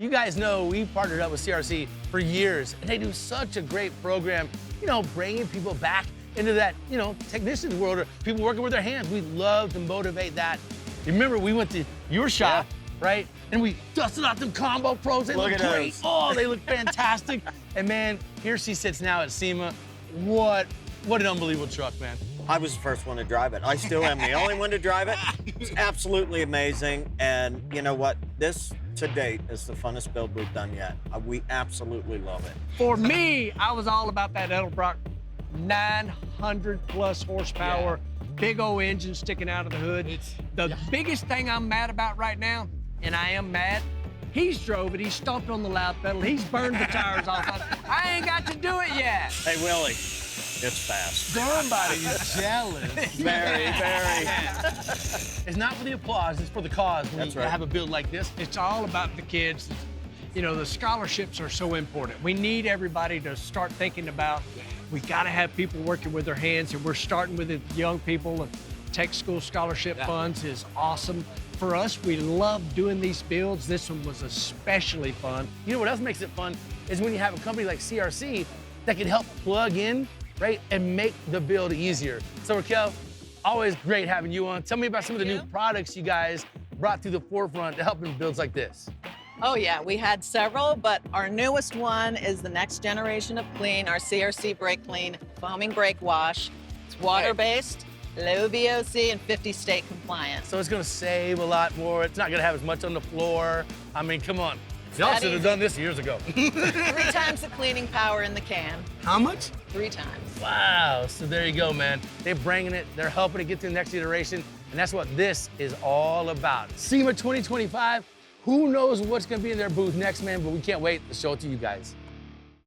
You guys know we've partnered up with CRC for years, and they do such a great program, you know, bringing people back into that, you know, technician's world or people working with their hands. We love to motivate that. You remember we went to your shop, right? And we dusted out them Combo Pros. They look great. Oh, they look fantastic. And man, here she sits now at SEMA. What an unbelievable truck, man. I was the first one to drive it. I still am the only one to drive it. It's absolutely amazing. And you know what? This, to date, is the funnest build we've done yet. We absolutely love it. For me, I was all about that Edelbrock 900 plus horsepower, big old engine sticking out of the hood. The biggest thing I'm mad about right now, and I am mad, he's drove it, he's stomped on the loud pedal, he's burned the tires off. I ain't got to do it yet. Hey, Willie, it's fast. Somebody's jealous. Very, very. It's not for the applause, it's for the cause when That's you right. have a build like this. It's all about the kids. You know, the scholarships are so important. We need everybody to start thinking about, we gotta have people working with their hands, and we're starting with the young people. And Tech School Scholarship Funds is awesome. For us, we love doing these builds. This one was especially fun. You know what else makes it fun is when you have a company like CRC that can help plug in, right, and make the build easier. So Raquel, always great having you on. Tell me about some of the new products you guys brought to the forefront to help in builds like this. Oh yeah, we had several, but our newest one is the next generation of clean, our CRC Brākleen Foaming Brake Wash. It's water-based, low VOC, and 50 state compliant. So it's gonna save a lot more. It's not gonna have as much on the floor. I mean, come on. Y'all that should have easy. done this years ago. 3 times the cleaning power in the can. How much? 3 times. Wow, so there you go, man. They're bringing it, they're helping it get to the next iteration, and that's what this is all about. SEMA 2025, who knows what's gonna be in their booth next, man, but we can't wait to show it to you guys.